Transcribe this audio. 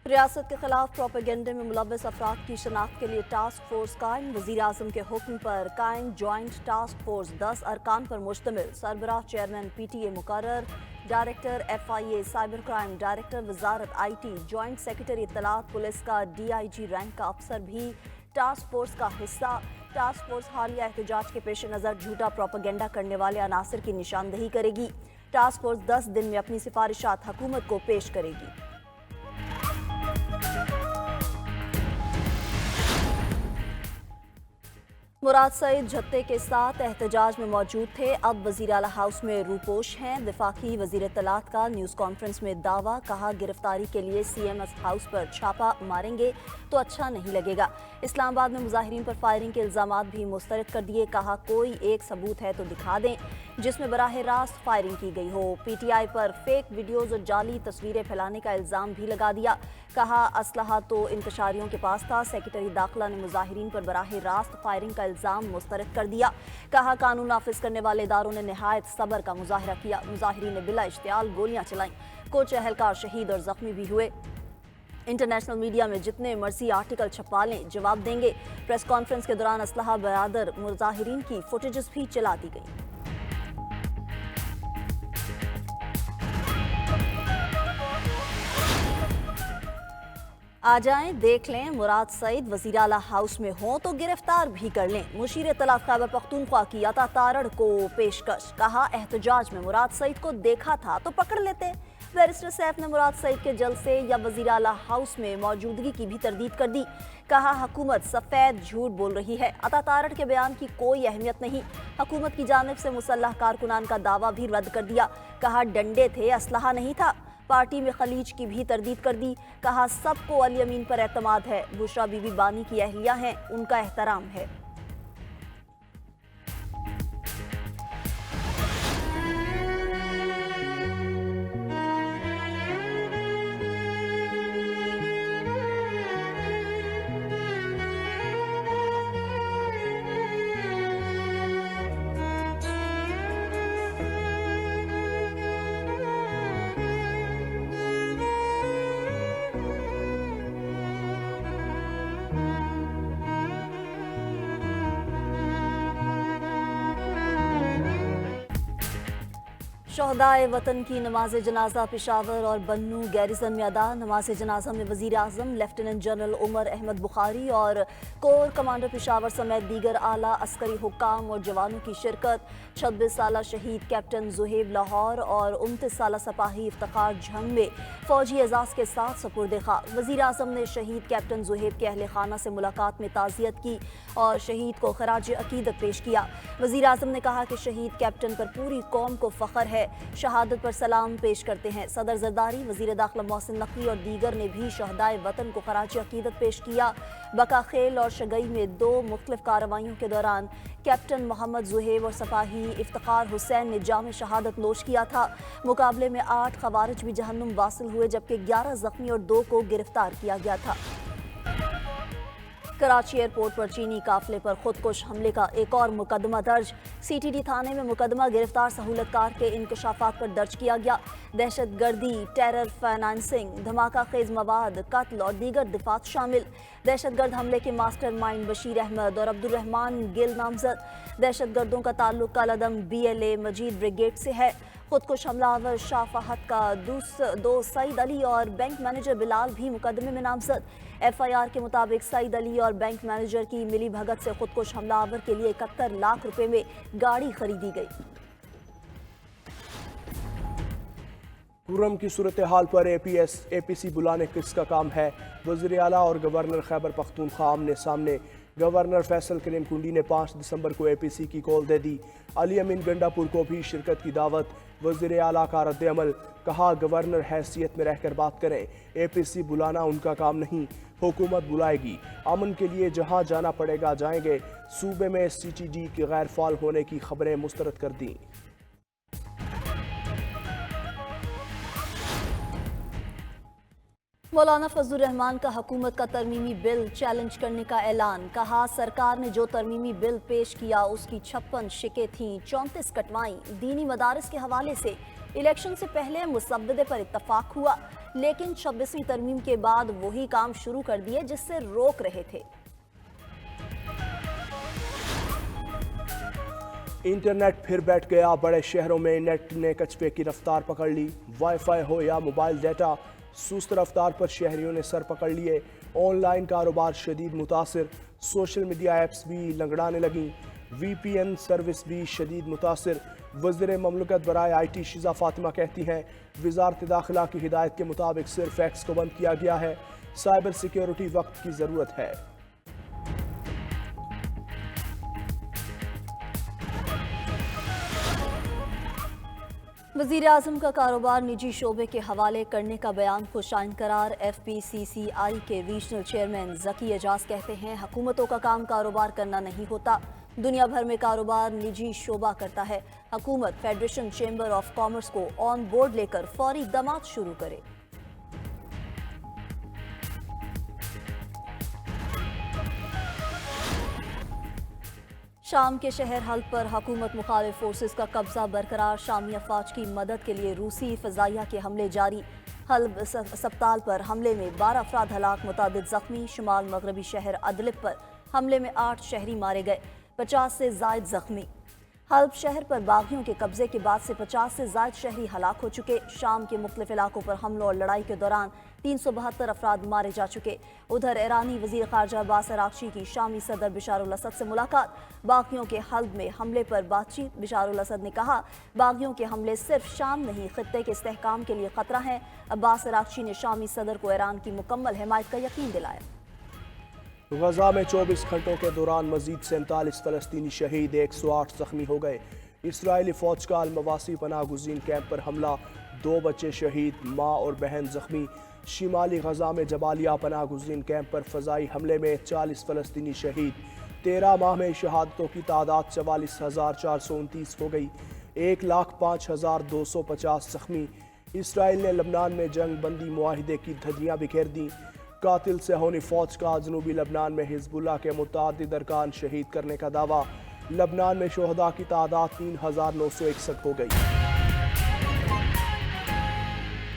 रियासत के खिलाफ प्रोपेगेंडे में मुलव्वस अफराद की शनाख्त के लिए टास्क फोर्स कायम। वज़ीर आज़म के हुक्म पर कायम जॉइंट टास्क फोर्स 10 अरकान पर मुश्तमिल। सरबराह चेयरमैन PTA मुकर्रर, director FIA cyber crime, director Wazarat IT, joint secretary इत्तलात police का DIG रैंक का अफसर भी टास्क फोर्स का हिस्सा। टास्क फोर्स हालिया एहतजाज के पेश नज़र झूठा प्रोपेगेंडा करने वाले अनासर की निशानदही करेगी। टास्क फोर्स 10 दिन में अपनी सिफारिशात हुकूमत को पेश करेगी। मुराद सईद झत्ते के साथ एहतजाज में मौजूद थे, अब वज़ीर आला हाउस में रूपोश हैं। वफाकी वज़ीर इत्तलात का न्यूज़ कॉन्फ्रेंस में दावा, कहा गिरफ्तारी के लिए CMS हाउस पर छापा मारेंगे तो अच्छा नहीं लगेगा। इस्लामाबाद में मुजाहिरीन पर फायरिंग के इल्ज़ामात भी मुस्तरद कर दिए, कहा कोई एक सबूत है तो दिखा दें जिसमें बराह रास्त फायरिंग की गई हो। PTI पर फेक वीडियोज़ और जाली तस्वीरें फैलाने का इल्ज़ाम भी लगा दिया, कहा असलहा तो इंतशारियों के पास था। सेक्रेटरी दाखिला ने मुजाहिरीन पर बराह रास्त फायरिंग का इल्ज़ाम मुस्तरद कर दिया, कहा कानून नाफिज करने वाले इदारों ने निहायत सब्र का मुजाहरा किया। मुजाहिरीन ने बिला इश्तियाल गोलियां चलाईं, कुछ अहलकार शहीद और जख्मी भी हुए। इंटरनेशनल मीडिया में जितने मर्जी आर्टिकल छपवा लें, जवाब देंगे। प्रेस कॉन्फ्रेंस के दौरान असलहा बरादर मुजाहिरीन की फुटेजेस भी चला दी गई। आ जाएं देख लें, मुराद सईद वज़ीर आला हाउस में हों तो गिरफ्तार भी कर लें। मुशीर इत्तलात खैबर पख्तूनख्वा की अता तारड़ को पेशकश, कहा एहतजाज में मुराद सईद को देखा था तो पकड़ लेते। बैरिस्टर सैफ ने मुराद सईद के जलसे या वज़ीर आला हाउस में मौजूदगी की भी तरदीद कर दी, कहा हुकूमत सफ़ेद झूठ बोल रही है। अता तारड़ के बयान की कोई अहमियत नहीं। हुकूमत की जानिब से मुसल्लह कारकुनान का दावा भी रद्द कर दिया, कहा डंडे थे, असलहा नहीं था। पार्टी में खलीज की भी तरदीद कर दी, कहा सबको अली अमीन पर एतमाद है। बुशरा बीबी बानी की अहलिया हैं, उनका एहतराम है। शहदाए वतन की नमाज जनाजा पेशावर और बन्नू गैरिसन में अदा। नमाज जनाजा में वज़ीर आज़म लेफ्टिनेंट जनरल उमर अहमद बुखारी और कोर कमांडर पेशावर समेत दीगर आला अस्करी हुक्काम और जवानों की शिरकत। 26 साला शहीद कैप्टन ज़ुहेब लाहौर और 29 साला सिपाही इफ्तिखार झंग में फौजी एजाज़ के साथ सपुर्द खा। वज़ीर आज़म ने शहीद कैप्टन ज़ुहेब के अहले खाना से मुलाकात में ताज़ियत की और शहीद को खराज अकीदत पेश किया। वज़ीर आज़म ने कहा कि शहीद कैप्टन पर पूरी कौम को फ़ख्र है, शहादत पर सलाम पेश करते हैं। सदर जरदारी, वज़ीर दाखिला मोहसिन नकवी और दीगर ने भी शहदाए वतन को खराज अकीदत पेश किया। बका खेल और शगई में 2 मुख्तलिफ कार्रवाइयों के दौरान कैप्टन मोहम्मद ज़ुहेब और सिपाही इफ्तिखार हुसैन ने जाम शहादत नोश किया था। मुकाबले में 8 खवारिज भी जहन्नुम वासिल हुए, जबकि 11 जख्मी और 2 को गिरफ्तार किया गया था। कराची एयरपोर्ट पर चीनी काफिले पर खुदकुश हमले का एक और मुकदमा दर्ज। CTD थाने में मुकदमा गिरफ्तार सहूलतकार के इंकशाफात पर दर्ज किया गया। दहशत गर्दी, टेरर फाइनेंसिंग, धमाका खेज मवाद, कत्ल और दीगर दिफात शामिल। दहशत गर्द हमले के मास्टर माइंड बशीर अहमद और अब्दुर्रहमान गिल नामजद। दहशत गर्दों का ताल्लुक कालादम BLA मजीद ब्रिगेड से है। खुदकुश हमलावर शाह फहद का 2 सईद अली और बैंक मैनेजर बिलाल भी मुकदमे में नामजद। FIR के मुताबिक सईद अली और बैंक मैनेजर की मिली भगत से खुदकुश हमलावर के लिए 71 लाख रुपए में गाड़ी खरीदी गई। खुर्रम की सूरत हाल पर APC बुलाने किसका काम है? वज़ीर आला और गवर्नर खैबर पख्तूनख्वा आमने सामने। गवर्नर फैसल करीम कुंडी ने 5 दिसंबर को APC की कॉल दे दी। अली अमीन गंडापुर को भी शिरकत की दावत। वज़ीर आला का रद्द अमल, कहा गवर्नर हैसियत में रहकर बात करें, APC बुलाना उनका काम नहीं, हुकूमत बुलाएगी। अमन के लिए जहां जाना पड़ेगा जाएंगे। सूबे में CTD के गैर फाल होने की खबरें मुस्तरद कर दी। मौलाना फजलुर रहमान का हुकूमत का तरमीमी बिल चैलेंज करने का ऐलान। कहा, सरकार ने जो तरमीमी बिल पेश किया उसकी 56 शिकें थीं, 34 कटवाई। दीनी मदारिस के हवाले से इलेक्शन से पहले मुसव्वदे पर इत्तफाक हुआ, लेकिन 26वीं तरमीम के बाद वही काम शुरू कर दिए जिससे रोक रहे थे। इंटरनेट फिर बैठ गया। बड़े शहरों में नेट ने कछुए की रफ्तार पकड़ ली। वाईफाई हो या मोबाइल डेटा, सुस्त रफ्तार पर शहरियों ने सर पकड़ लिए। ऑनलाइन कारोबार शदीद मुतासिर, सोशल मीडिया ऐप्स भी लंगड़ाने लगीं। VPN सर्विस भी शदीद मुतासिर। वज़ीर ममलकत बराए IT शिजा फातिमा कहती हैं, वज़ारत दाखिला की हिदायत के मुताबिक सिर्फ एक्स को बंद किया गया है। साइबर सिक्योरिटी वक्त की ज़रूरत है। वज़ीर आज़म का कारोबार निजी शोबे के हवाले करने का बयान खुशाइन करार। FPCCI के रीजनल चेयरमैन ज़की एजाज कहते हैं, हुकूमतों का काम कारोबार करना नहीं होता, दुनिया भर में कारोबार निजी शोबा करता है। हुकूमत फेडरेशन चेंबर ऑफ कॉमर्स को ऑन बोर्ड लेकर फौरी इक़दामात शुरू करे। शाम के शहर हल्ब पर हुकूमत मुखालिफ फोर्सेस का कब्जा बरकरार। शामी अफवाज की मदद के लिए रूसी फ़ज़ाइया के हमले जारी। हल्ब अस्पताल पर हमले में 12 अफराद हलाक, मुतादिद जख्मी। शुमाल मगरबी शहर अदलिब पर हमले में 8 शहरी मारे गए, 50 से ज़ायद जख्मी। हल्ब शहर पर बागियों के कब्जे के बाद से 50 से ज़ायद शहरी हलाक हो चुके। शाम के मुख्तलिफ इलाकों पर हमलों और लड़ाई के दौरान 372 अफराद मारे जा चुके। उधर ईरानी वज़ीर ख़ारजा अब्बास अराग़ची की शामी सदर बिशारुल असद से मुलाकात। बागियों के हल्ब में हमले पर बातचीत। बिशारुल असद ने कहा, बागियों के हमले सिर्फ शाम नहीं, खित्ते के इस्तेहकाम के लिए ख़तरा हैं। अब्बास अराग़ची ने शामी सदर को ईरान की मुकम्मल हिमायत का यकीन दिलाया। गजा में 24 घंटों के दौरान मजीद 47 फ़लस्तीनी शहीद, 108 जख्मी हो गए। इसराइली फ़ौज का अल-मवासी पनाह गुज़ीन कैंप पर हमला, 2 बच्चे शहीद, माँ और बहन जख्मी। शिमाली गजा में जबालिया पनाह गुज़ीन कैंप पर फ़ज़ाई हमले में 40 फ़लस्तीनी शहीद। 13 माह में शहादतों की तादाद 44,429 हो गई, 1,05,250 जख्मी। इसराइल ने लबनान में जंग बंदी मुआहिदे की धज्जियाँ बिखेर दी। कातिल सेहोनी फ़ौज का जनूबी लबनान में हिज़्बुल्लाह के मुतअद्दिद अरकान शहीद करने का दावा। लबनान में शुहदा की तादाद 3,961 हो गई।